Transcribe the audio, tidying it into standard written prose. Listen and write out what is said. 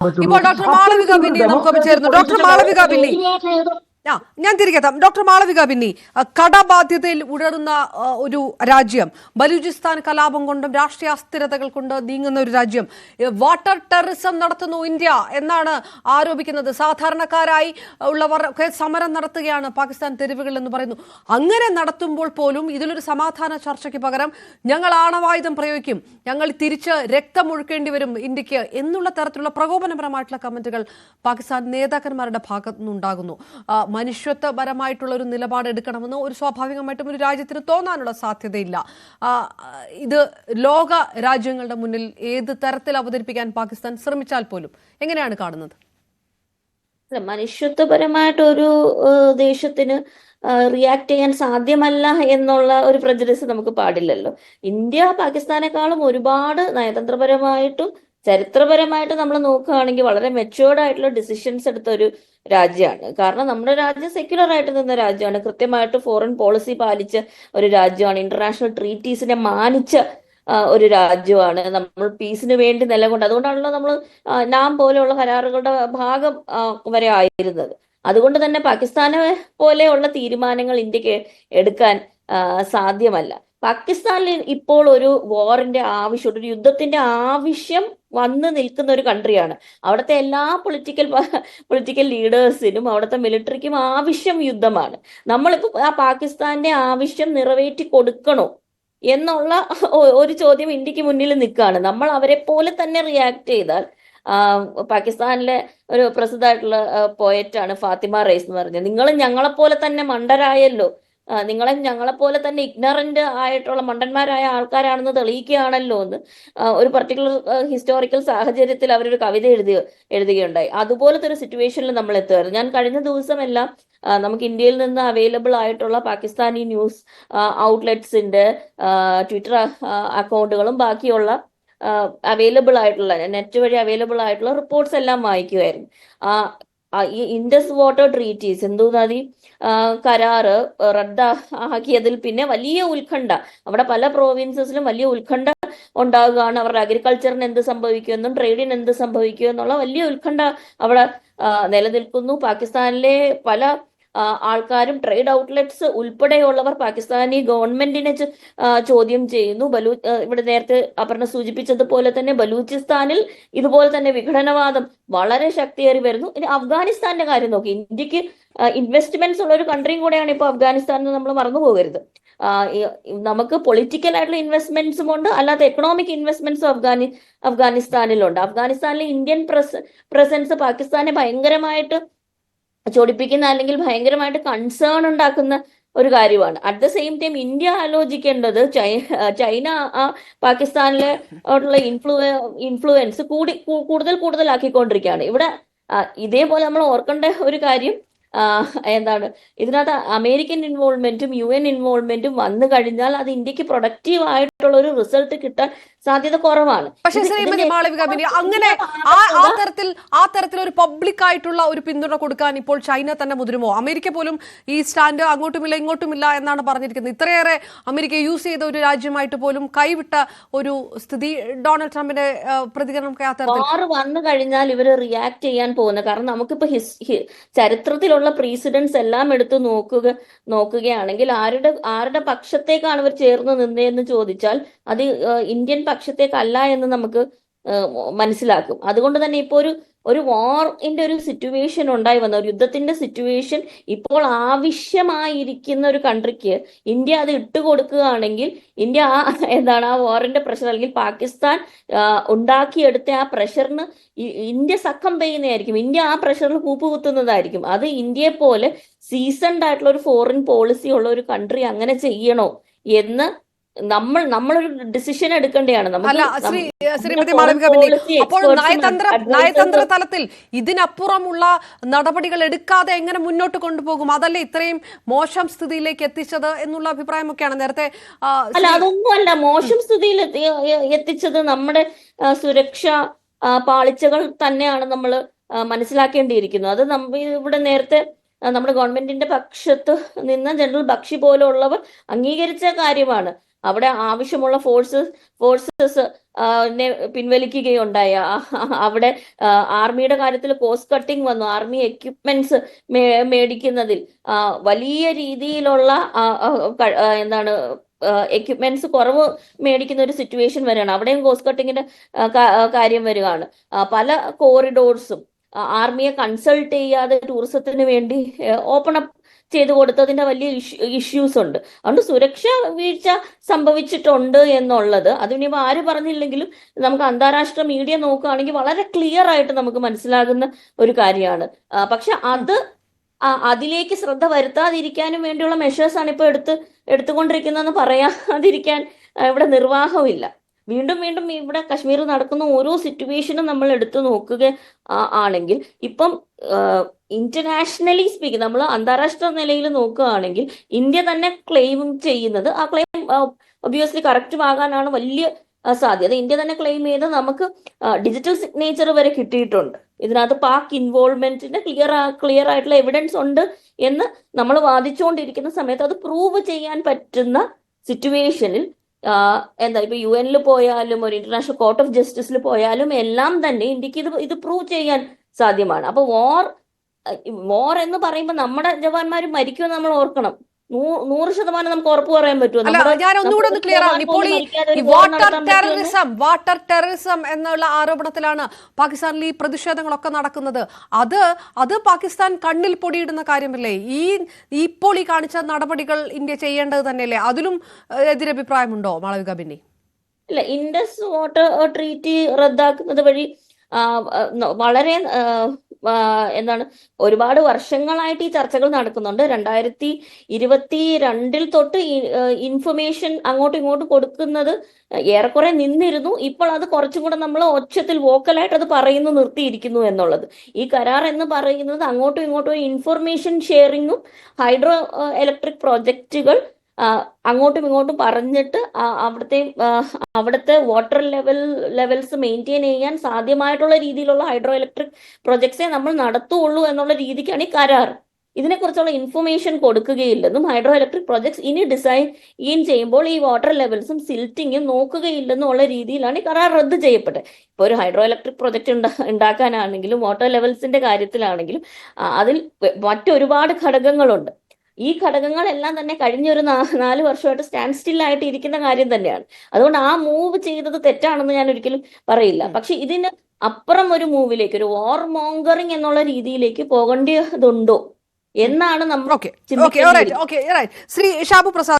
പറ്റുള്ളൂ. ഇപ്പോൾ ഡോക്ടർ മാളവിക അത്തരത്തിലൊരു ബിന്നി നമുക്കൊപ്പം ഡെമോക്രാറ്റിക് ചേർന്നു. ഡോക്ടർ പൊളിറ്റിക്കൽ മാളവിക ബിന്നി, ഏത് ഞാൻ തിരികെ എത്താം. ഡോക്ടർ മാളവിക ബിന്നി, കടബാധ്യതയിൽ ഉഴറുന്ന ഒരു രാജ്യം, ബലൂചിസ്ഥാൻ കലാപം കൊണ്ടും രാഷ്ട്രീയ അസ്ഥിരതകൾ കൊണ്ട് നീങ്ങുന്ന ഒരു രാജ്യം, വാട്ടർ ടെററിസം നടത്തുന്നു ഇന്ത്യ എന്നാണ് ആരോപിക്കുന്നത്. സാധാരണക്കാരായി ഉള്ളവർ ഒക്കെ സമരം നടത്തുകയാണ് പാകിസ്ഥാൻ തെരുവുകളിൽ എന്ന് പറയുന്നു. അങ്ങനെ നടത്തുമ്പോൾ പോലും ഇതിലൊരു സമാധാന ചർച്ചയ്ക്ക് പകരം ഞങ്ങൾ ആണവായുധം പ്രയോഗിക്കും, ഞങ്ങൾ തിരിച്ച് രക്തമൊഴുക്കേണ്ടി വരും ഇന്ത്യക്ക് എന്നുള്ള തരത്തിലുള്ള പ്രകോപനപരമായിട്ടുള്ള കമന്റുകൾ പാകിസ്ഥാൻ നേതാക്കന്മാരുടെ ഭാഗത്തു നിന്നുണ്ടാകുന്നു. മനുഷ്യത്വപരമായിട്ടുള്ള ഒരു നിലപാട് എടുക്കണമെന്ന് ഒരു സ്വാഭാവികമായിട്ടും ഒരു രാജ്യത്തിന് തോന്നാനുള്ള സാധ്യതയില്ല. ഇത് ലോക രാജ്യങ്ങളുടെ മുന്നിൽ ഏത് തരത്തിൽ അവതരിപ്പിക്കാൻ പാകിസ്ഥാൻ ശ്രമിച്ചാൽ പോലും എങ്ങനെയാണ് കാണുന്നത്? മനുഷ്യത്വപരമായിട്ട് ഒരു ദേശത്തിന് റിയാക്ട് ചെയ്യാൻ സാധ്യമല്ല എന്നുള്ള ഒരു പ്രജഡിസ് നമുക്ക് പാടില്ലല്ലോ. ഇന്ത്യ പാകിസ്ഥാനേക്കാളും ഒരുപാട് നയതന്ത്രപരമായിട്ടും ചരിത്രപരമായിട്ട് നമ്മൾ നോക്കുകയാണെങ്കിൽ വളരെ മെച്ചുവേർഡ് ആയിട്ടുള്ള ഡിസിഷൻസ് എടുത്ത ഒരു രാജ്യമാണ്. കാരണം നമ്മുടെ രാജ്യം സെക്യുലർ ആയിട്ട് നിന്ന രാജ്യമാണ്, കൃത്യമായിട്ട് ഫോറിൻ പോളിസി പാലിച്ച ഒരു രാജ്യമാണ്, ഇന്റർനാഷണൽ ട്രീറ്റീസിനെ മാനിച്ച ഒരു രാജ്യമാണ്, നമ്മൾ പീസിന് വേണ്ടി നിലകൊണ്ട്. അതുകൊണ്ടാണല്ലോ നമ്മൾ നാം പോലെയുള്ള കരാറുകളുടെ ഭാഗം വരെ ആയിരുന്നത്. അതുകൊണ്ട് തന്നെ പാകിസ്ഥാനെ പോലെയുള്ള തീരുമാനങ്ങൾ ഇന്ത്യക്ക് എടുക്കാൻ സാധ്യമല്ല. പാകിസ്ഥാനിൽ ഇപ്പോൾ ഒരു വാറിന്റെ ആവശ്യം, ഒരു യുദ്ധത്തിന്റെ ആവശ്യം വന്ന് നിൽക്കുന്ന ഒരു കൺട്രിയാണ്. അവിടുത്തെ എല്ലാ പൊളിറ്റിക്കൽ ലീഡേഴ്സിനും അവിടുത്തെ മിലിറ്ററിക്കും ആവശ്യം യുദ്ധമാണ്. നമ്മളിപ്പോ ആ പാകിസ്ഥാന്റെ ആവശ്യം നിറവേറ്റി കൊടുക്കണോ എന്നുള്ള ഒരു ചോദ്യം ഇന്ത്യക്ക് മുന്നിൽ നിൽക്കുകയാണ്. നമ്മൾ അവരെ പോലെ തന്നെ റിയാക്ട് ചെയ്താൽ, പാകിസ്ഥാനിലെ ഒരു പ്രസിദ്ധമായിട്ടുള്ള പോയറ്റാണ് ഫാത്തിമ റൈസ് എന്ന് പറഞ്ഞത്, നിങ്ങൾ ഞങ്ങളെപ്പോലെ തന്നെ മണ്ടരായല്ലോ, നിങ്ങളെ ഞങ്ങളെപ്പോലെ തന്നെ ഇഗ്നറന്റ് ആയിട്ടുള്ള മണ്ടന്മാരായ ആൾക്കാരാണെന്ന് തെളിയിക്കുകയാണല്ലോ എന്ന് ഒരു പർട്ടിക്കുലർ ഹിസ്റ്റോറിക്കൽ സാഹചര്യത്തിൽ അവരൊരു കവിത എഴുതുകയുണ്ടായി. അതുപോലത്തെ ഒരു സിറ്റുവേഷനിൽ നമ്മൾ എത്തുമായിരുന്നു. ഞാൻ കഴിഞ്ഞ ദിവസമെല്ലാം നമുക്ക് ഇന്ത്യയിൽ നിന്ന് അവൈലബിൾ ആയിട്ടുള്ള പാകിസ്ഥാനി ന്യൂസ് ഔട്ട്ലെറ്റ്സിന്റെ ട്വിറ്റർ അക്കൗണ്ടുകളും ബാക്കിയുള്ള അവൈലബിൾ ആയിട്ടുള്ള നെറ്റ് വഴി അവൈലബിൾ ആയിട്ടുള്ള റിപ്പോർട്ട്സ് എല്ലാം വായിക്കുമായിരുന്നു. ഈ ഇൻഡസ് വാട്ടർ ട്രീറ്റി, സിന്ധു നദി കരാറ് റദ്ദാക്കിയതിൽ പിന്നെ വലിയ ഉത്കണ്ഠ, അവിടെ പല പ്രോവിൻസസിലും വലിയ ഉത്കണ്ഠ ഉണ്ടാകുകയാണ്. അവരുടെ അഗ്രികൾച്ചറിന് എന്ത് സംഭവിക്കുമെന്നും ട്രേഡിന് എന്ത് സംഭവിക്കുമെന്നുള്ള വലിയ ഉത്കണ്ഠ അവിടെ നിലനിൽക്കുന്നു. പാകിസ്ഥാനിലെ പല ആൾക്കാരും, ട്രേഡ് ഔട്ട്ലെറ്റ്സ് ഉൾപ്പെടെയുള്ളവർ പാകിസ്ഥാനി ഗവൺമെന്റിനെ ചോദ്യം ചെയ്യുന്നു. ഇവിടെ നേരത്തെ അപർണ സൂചിപ്പിച്ചതുപോലെ തന്നെ ബലൂചിസ്ഥാനിൽ ഇതുപോലെ തന്നെ വിഘടനവാദം വളരെ ശക്തിയേറി വരുന്നു. ഇനി അഫ്ഗാനിസ്ഥാന്റെ കാര്യം നോക്കി, ഇന്ത്യക്ക് ഇൻവെസ്റ്റ്മെന്റ്സ് ഉള്ള ഒരു കൺട്രിയും കൂടെയാണ് ഇപ്പോൾ അഫ്ഗാനിസ്ഥാൻ എന്ന് നമ്മൾ മറന്നു പോകരുത്. നമുക്ക് പൊളിറ്റിക്കൽ ആയിട്ടുള്ള ഇൻവെസ്റ്റ്മെന്റ്സും ഉണ്ട്, അല്ലാതെ എക്കണോമിക് ഇൻവെസ്റ്റ്മെന്റ്സും അഫ്ഗാനിസ്ഥാനിലുണ്ട്. അഫ്ഗാനിസ്ഥാനിലെ ഇന്ത്യൻ പ്രസൻസ് പാകിസ്ഥാനെ ഭയങ്കരമായിട്ട് ചൊടിപ്പിക്കുന്ന അല്ലെങ്കിൽ ഭയങ്കരമായിട്ട് കൺസേൺ ഉണ്ടാക്കുന്ന ഒരു കാര്യമാണ്. At the same time India ആലോചിക്കേണ്ടത് ചൈന പാകിസ്ഥാനിലെ ഇൻഫ്ലുവൻസ് കൂടുതലാക്കിക്കൊണ്ടിരിക്കുകയാണ്. ഇവിടെ ഇതേപോലെ നമ്മൾ ഓർക്കേണ്ട ഒരു കാര്യം എന്താണ്, ഇതിനകത്ത് അമേരിക്കൻ ഇൻവോൾവ്മെന്റും UN ഇൻവോൾവ്മെന്റും വന്നു കഴിഞ്ഞാൽ അത് ഇന്ത്യക്ക് പ്രൊഡക്റ്റീവ് ആയിട്ടുള്ള ഒരു റിസൾട്ട് കിട്ടാൻ സാധ്യത കുറവാണ്. പക്ഷേ ശ്രീമതി മാളവിക ബിന്നി, അങ്ങനെ ആ തരത്തിൽ ഒരു പബ്ലിക് ആയിട്ടുള്ള ഒരു പിന്തുണ കൊടുക്കാൻ ഇപ്പോൾ ചൈന തന്നെ മുതിരുമോ? അമേരിക്ക പോലും ഈ സ്റ്റാൻഡ് അങ്ങോട്ടുമില്ല ഇങ്ങോട്ടുമില്ല എന്നാണ് പറഞ്ഞിരിക്കുന്നത്. ഇത്രയേറെ അമേരിക്ക യൂസ് ചെയ്ത ഒരു രാജ്യമായിട്ട് പോലും കൈവിട്ട ഒരു സ്ഥിതി ഡൊണാൾഡ് ട്രംപിന്റെ പ്രതികരണം വാർ വന്നു കഴിഞ്ഞാൽ ഇവര് റിയാക്ട് ചെയ്യാൻ പോകുന്നത്. കാരണം നമുക്കിപ്പോ ചരിത്രത്തിലുള്ള പ്രീസിഡൻസ് എല്ലാം എടുത്ത് നോക്കുകയാണെങ്കിൽ ആരുടെ പക്ഷത്തേക്കാണ് ഇവർ ചേർന്ന് നിന്നതെന്ന് ചോദിച്ചാൽ അത് ഇന്ത്യൻ പക്ഷത്തേക്കല്ല എന്ന് നമുക്ക് മനസ്സിലാക്കും. അതുകൊണ്ട് തന്നെ ഇപ്പൊ ഒരു വാറിന്റെ ഒരു സിറ്റുവേഷൻ ഉണ്ടായി വന്ന, ഒരു യുദ്ധത്തിന്റെ സിറ്റുവേഷൻ ഇപ്പോൾ ആവശ്യമായിരിക്കുന്ന ഒരു കൺട്രിക്ക് ഇന്ത്യ അത് ഇട്ടുകൊടുക്കുകയാണെങ്കിൽ ഇന്ത്യ ആ വാറിന്റെ പ്രഷർ, അല്ലെങ്കിൽ പാകിസ്ഥാൻ ഉണ്ടാക്കിയെടുത്ത ആ പ്രഷറിന് ഇന്ത്യ സക്കം ചെയ്യുന്നതായിരിക്കും. ഇന്ത്യ ആ പ്രഷറിൽ കൂപ്പുകുത്തുന്നതായിരിക്കും. അത് ഇന്ത്യയെ പോലെ സീസൺഡ് ആയിട്ടുള്ള ഒരു ഫോറിൻ പോളിസി ഉള്ള ഒരു കൺട്രി അങ്ങനെ ചെയ്യണോ എന്ന് നമ്മളൊരു ഡിസിഷൻ എടുക്കേണ്ടതാണ്. ശ്രീമതി മാളവിക ബിന്നി, അപ്പോൾ നയതന്ത്ര തലത്തിൽ ഇതിനപ്പുറമുള്ള നടപടികൾ എടുക്കാതെ എങ്ങനെ മുന്നോട്ട് കൊണ്ടുപോകും? അതല്ലേ ഇത്രയും മോശം സ്ഥിതിയിലേക്ക് എത്തിച്ചത് എന്നുള്ള അഭിപ്രായമൊക്കെയാണ് നേരത്തെ. അല്ല, അതൊന്നുമല്ല മോശം സ്ഥിതിയിൽ എത്തിച്ചത് നമ്മുടെ സുരക്ഷാ പാളിച്ചകൾ തന്നെയാണ് നമ്മൾ മനസ്സിലാക്കേണ്ടിയിരിക്കുന്നത്. അത് ഇവിടെ നേരത്തെ നമ്മുടെ ഗവൺമെന്റിന്റെ പക്ഷത്ത് നിന്ന് ജനറൽ ബക്ഷി പോലുള്ളവർ അംഗീകരിച്ച കാര്യമാണ്. അവിടെ ആവശ്യമുള്ള ഫോഴ്സസ് പിൻവലിക്കുകയുണ്ടായ അവിടെ ആർമിയുടെ കാര്യത്തിൽ കോസ്റ്റ് കട്ടിങ് വന്നു. ആർമി എക്യുപ്മെന്റ്സ് മേടിക്കുന്നതിൽ വലിയ രീതിയിലുള്ള എന്താണ് എക്യുപ്മെന്റ്സ് കുറവ് മേടിക്കുന്ന ഒരു സിറ്റുവേഷൻ വരികയാണ്. അവിടെയും കോസ്റ്റ് കട്ടിങ്ങിന്റെ കാര്യം വരികയാണ്. പല കോറിഡോർസും ആർമിയെ കൺസൾട്ട് ചെയ്യാതെ ടൂറിസത്തിന് വേണ്ടി ഓപ്പൺ അപ്പ് ചെയ്തു കൊടുത്തതിന്റെ വലിയ ഇഷ്യൂസ് ഉണ്ട്. അതുകൊണ്ട് സുരക്ഷാ വീഴ്ച സംഭവിച്ചിട്ടുണ്ട് എന്നുള്ളത് അതിനിപ്പോൾ ആര് പറഞ്ഞില്ലെങ്കിലും നമുക്ക് അന്താരാഷ്ട്ര മീഡിയ നോക്കുകയാണെങ്കിൽ വളരെ ക്ലിയർ ആയിട്ട് നമുക്ക് മനസ്സിലാകുന്ന ഒരു കാര്യമാണ്. പക്ഷെ അതിലേക്ക് ശ്രദ്ധ വരുത്താതിരിക്കാനും വേണ്ടിയുള്ള മെഷേഴ്സ് ആണ് ഇപ്പോൾ എടുത്തുകൊണ്ടിരിക്കുന്നതെന്ന് പറയാതിരിക്കാൻ ഇവിടെ നിർവാഹമില്ല. വീണ്ടും വീണ്ടും ഇവിടെ കശ്മീർ നടക്കുന്ന ഓരോ സിറ്റുവേഷനും നമ്മൾ എടുത്തു നോക്കുക ആണെങ്കിൽ ഇപ്പം ഇന്റർനാഷണലി സ്പീക്കിംഗ് നമ്മൾ അന്താരാഷ്ട്ര നിലയിൽ നോക്കുകയാണെങ്കിൽ ഇന്ത്യ തന്നെ ക്ലെയിം ചെയ്യുന്നത് ആ ക്ലെയിം ഒബ്വിയസ്ലി കറക്റ്റ് ആകാനാണ് വലിയ സാധ്യത. ഇന്ത്യ തന്നെ ക്ലെയിം ചെയ്ത് നമുക്ക് ഡിജിറ്റൽ സിഗ്നേച്ചർ വരെ കിട്ടിയിട്ടുണ്ട്. ഇതിനകത്ത് പാക് ഇൻവോൾവ്മെന്റിന്റെ ക്ലിയർ ആയിട്ടുള്ള എവിഡൻസ് ഉണ്ട് എന്ന് നമ്മൾ വാദിച്ചുകൊണ്ടിരിക്കുന്ന സമയത്ത് അത് പ്രൂവ് ചെയ്യാൻ പറ്റുന്ന സിറ്റുവേഷനിൽ എന്താ ഇപ്പൊ UN പോയാലും ഒരു ഇന്റർനാഷണൽ കോർട്ട് ഓഫ് ജസ്റ്റിസിൽ പോയാലും എല്ലാം തന്നെ ഇന്ത്യക്ക് ഇത് പ്രൂവ് ചെയ്യാൻ സാധ്യമാണ്. അപ്പൊ വാർ എന്ന് പറയുമ്പോൾ നമ്മുടെ ജവാന്മാർ മരിക്കുമെന്ന് നമ്മൾ ഓർക്കണം. 100% നമുക്ക് ഉറപ്പ് പറയാൻ പറ്റുമോ? ഞാൻ ഒന്നുകൂടെ ഒന്ന് ക്ലിയർ ആവും. ഇപ്പോൾ ഈ വാട്ടർ ടെററിസം എന്നുള്ള ആരോപണത്തിലാണ് പാകിസ്ഥാനിൽ ഈ പ്രതിഷേധങ്ങളൊക്കെ നടക്കുന്നത്. അത് പാകിസ്ഥാൻ കണ്ണിൽ പൊടിയിടുന്ന കാര്യമല്ലേ? ഇപ്പോൾ ഈ കാണിച്ച നടപടികൾ ഇന്ത്യ ചെയ്യേണ്ടത് തന്നെയല്ലേ? അതിലും എതിരഭിപ്രായമുണ്ടോ മാളവിക ബെന്നി? ഇല്ല, ഇൻഡസ് വാട്ടർ ട്രീറ്റി റദ്ദാക്കുന്നത് വഴി വളരെ എന്താണ് ഒരുപാട് വർഷങ്ങളായിട്ട് ഈ ചർച്ചകൾ നടക്കുന്നുണ്ട്. 2022 തൊട്ട് ഇൻഫർമേഷൻ അങ്ങോട്ടും ഇങ്ങോട്ടും കൊടുക്കുന്നത് ഏറെക്കുറെ നിന്നിരുന്നു. ഇപ്പോൾ അത് കുറച്ചും കൂടെ നമ്മൾ ഒച്ചത്തിൽ വോക്കലായിട്ട് അത് പറയുന്നു നിർത്തിയിരിക്കുന്നു എന്നുള്ളത്. ഈ കരാർ എന്ന് പറയുന്നത് അങ്ങോട്ടും ഇങ്ങോട്ടും ഇൻഫർമേഷൻ ഷെയറിങ്ങും ഹൈഡ്രോ ഇലക്ട്രിക് പ്രോജക്റ്റുകൾ അങ്ങോട്ടും ഇങ്ങോട്ടും പറഞ്ഞിട്ട് അവിടുത്തെ വാട്ടർ ലെവൽസ് മെയിൻറ്റെയിൻ ചെയ്യാൻ സാധ്യമായിട്ടുള്ള രീതിയിലുള്ള ഹൈഡ്രോ ഇലക്ട്രിക് പ്രൊജക്ട്സേ നമ്മൾ നടത്തുള്ളൂ എന്നുള്ള രീതിക്കാണ് ഈ കരാർ. ഇതിനെക്കുറിച്ചുള്ള ഇൻഫർമേഷൻ കൊടുക്കുകയില്ലെന്നും ഹൈഡ്രോ ഇലക്ട്രിക് പ്രൊജക്ട്സ് ഇനി ഡിസൈൻ ചെയ്യുമ്പോൾ ഈ വാട്ടർ ലെവൽസും സിൽറ്റിങ്ങും നോക്കുകയില്ലെന്നുള്ള രീതിയിലാണ് ഈ കരാർ റദ്ദ് ചെയ്യപ്പെട്ടത്. ഇപ്പോൾ ഒരു ഹൈഡ്രോ ഇലക്ട്രിക് പ്രൊജക്ട് ഉണ്ടാക്കാനാണെങ്കിലും വാട്ടർ ലെവൽസിന്റെ കാര്യത്തിലാണെങ്കിലും അതിൽ മറ്റൊരുപാട് ഘടകങ്ങളുണ്ട്. ഈ ഘടകങ്ങളെല്ലാം തന്നെ കഴിഞ്ഞൊരു 4 വർഷമായിട്ട് സ്റ്റാൻഡ് സ്റ്റിൽ ആയിട്ട് ഇരിക്കുന്ന കാര്യം തന്നെയാണ്. അതുകൊണ്ട് ആ മൂവ് ചെയ്തത് തെറ്റാണെന്ന് ഞാൻ ഒരിക്കലും പറയില്ല. പക്ഷെ ഇതിന് അപ്പുറം ഒരു മൂവിലേക്ക്, ഒരു വാർ മോങ്കറിങ് എന്നുള്ള രീതിയിലേക്ക് പോകേണ്ടതുണ്ടോ എന്നാണ് നമ്മൾ ശ്രീ ഷാബു പ്രസാദ്